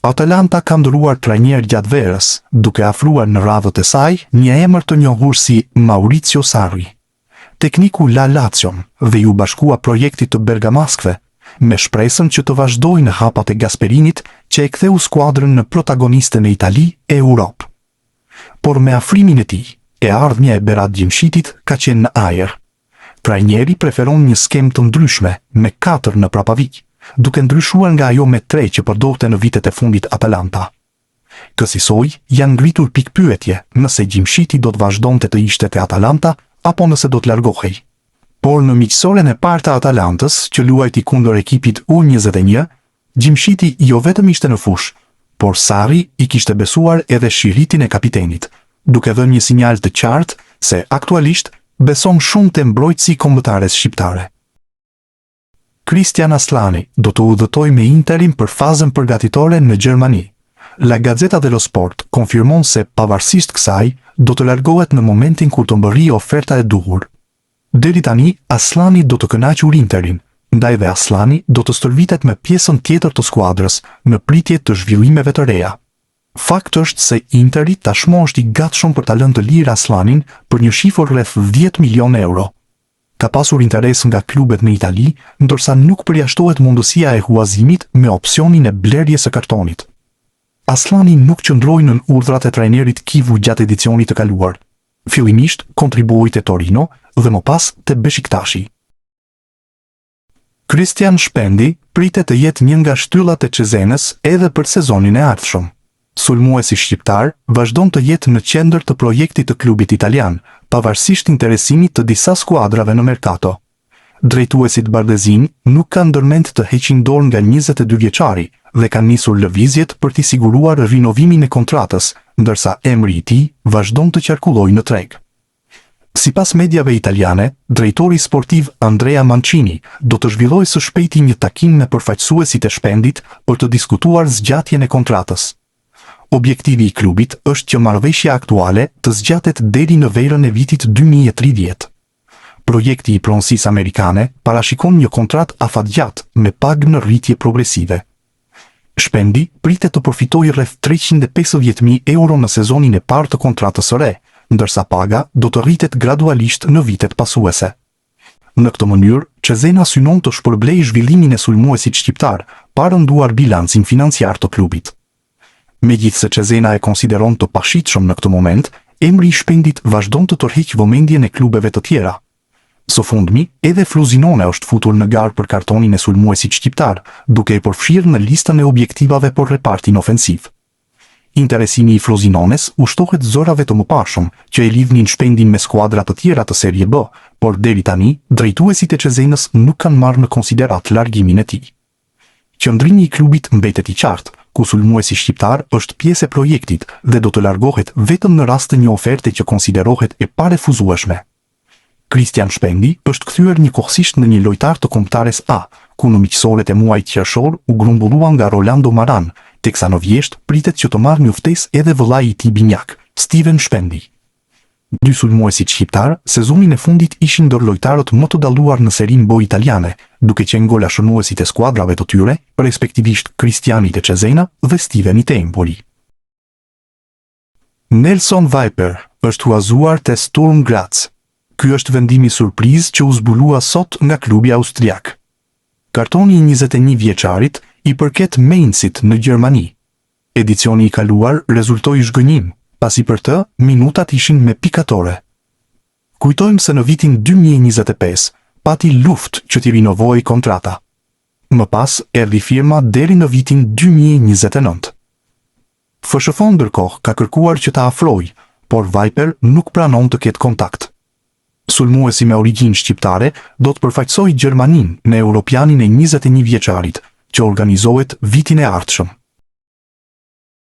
Atalanta ka ndëruar trajner gjatë verës, duke afruar në radhët e saj një emër të njohur si Maurizio Sarri. Tekniku la Lazion dhe ju bashkua projektit të bergamaskëve, me shpresën që të vazhdojnë në hapat e Gasperinit që e ktheu skuadrën në protagoniste në Itali e Europë. Por me afrimin e tij, e ardhmja e Berat Gjimshitit ka qenë në ajër. Trajneri preferon një skem të ndryshme me 4 në prapavik, duke ndryshuar nga ajo me 3 që përdorte në vitet e fundit Atalanta. Kësaj janë ngritur pikpyetje nëse Gjimshiti do të vazhdonte të ishte te Atalanta apo nëse do të largohej. Por në miqësoren e parë të Atalantës, që luajti kundër ekipit U21, Gjimshiti jo vetëm ishte në fushë, por Sarri i kishte besuar edhe shiritin e kapitenit, duke dhënë një sinjal të qartë se aktualisht beson shumë te mbrojtësi kombëtares shqiptare. Christian Aslani do të udhëtojë me Interin për fazën përgatitore në Gjermani. La Gazzetta dello Sport konfirmon se pavarësisht kësaj, do të largohet në momentin kur të mbërrijë oferta e duhur. Deri tani, Aslani do të kënaqur Interin, ndaj dhe Aslani do të stërvitet me pjesën tjetër të skuadrës në pritje të zhvillimeve të reja. Fakt është se Interi tashmë është i gatshëm për ta lënë të lirë Aslanin për një shifër rreth 10 milion euro. Ka pasur interes nga klubet në Itali, ndërsa nuk përjashtohet mundësia e huazimit me opsionin e blerjes së kartonit. Aslani nuk qëndroi në urdhrat e trajnerit Kivu gjatë edicionit të kaluar. Fillimisht kontribuoi te Torino dhe më pas te Beşiktashi. Christian Shpendi pritet të jetë një nga shtyllat e Cezenës edhe për sezonin e ardhshëm. Sulmuesi shqiptar vazhdon të jetë në qendër të projektit të klubit italian, pavarësisht interesimit të disa skuadrave në merkato. Drejtuesit bardezin nuk kanë ndërmend të heqin dorë nga 22 vjeçari dhe kanë nisur lëvizjet për t'i siguruar rinovimin e kontratës, ndërsa emri i tij vazhdon të qarkullojë në treg. Sipas mediave italiane, drejtori sportiv Andrea Mancini do të zhvillojë së shpejti një takim me përfaqësuesit e Shpendit për të diskutuar zgjatjen e kontratës. Objektivi i klubit është që marrëveshja aktuale të zgjatet deri në verën e vitit 2030. Projekti i pronësisë amerikane parashikon një kontratë afatgjatë me pagë në rritje progresive. Shpendi pritet të përfitojë rreth 350.000 euro në sezonin e parë të kontratës së re, ndërsa paga do të rritet gradualisht në vitet pasuese. Në këtë mënyrë, Cezena synon të shpërblejë zhvillimin e sulmuesit shqiptar, pa rënduar bilancin financiar të klubit. Megjithse Cezena e konsideron të pashitshëm në këtë moment, emri i Shpendit vazhdon të tërheqë vëmendjen e klubeve të tjera. Së fundmi, edhe Frosinone është futur në garë për kartonin e sulmuesit shqiptar, duke e përfshirë në listën e objektivave për repartin ofensiv. Interesimi i Frosinones ushtohet zërave të mëparshëm, që e lidhnin Shpendin me skuadra të tjera të Serie B, por deri tani, drejtuesit e Cezenës nuk kanë marrë në konsiderat largimin e tij. Qëndrimi i klubit mbetet i qartë, ku sulmuesi shqiptar është pjesë e projektit dhe do të largohet vetëm në rast të një oferte që konsiderohet e parefuzueshme. Christian Shpendi është kthyer njëkohësisht në një lojtar të kombëtares A, ku në miqësoret e muajit qershor u grumbulluan nga Rolando Maran, teksa në vjesht pritet që të marrë një ftesë edhe vëllai i tij binjak, Steven Shpendi. Dy sulmuesit shqiptar sezonin e fundit ishin ndër lojtarët më të dalluar në Serie B italiane, duke qenë golashënuesit e skuadrave të tyre, respektivisht Cristiani te Cesena dhe Steveni te Empoli. Nelson Viper është huazuar te Sturm Graz. Ky është vendimi surprizë që u zbulua sot nga klubi austriak. Kartoni i 21 vjeçarit i përket Mainzit në Gjermani. Edicioni i kaluar rezultoi zhgënjim, pasi për të, minutat ishin me pikatore. Kujtojmë se në vitin 2025, pati luftë që t'i rinovoi kontrata. Më pas, erdhi firma deri në vitin 2029. FSF ndërkohë ka kërkuar që ta afrojë, por Viper nuk pranon të ketë kontakt. Sulmuesi me origjinë shqiptare do të përfaqësojë Gjermaninë në Europianin e 21 vjeçarit, që organizohet vitin e ardhshëm.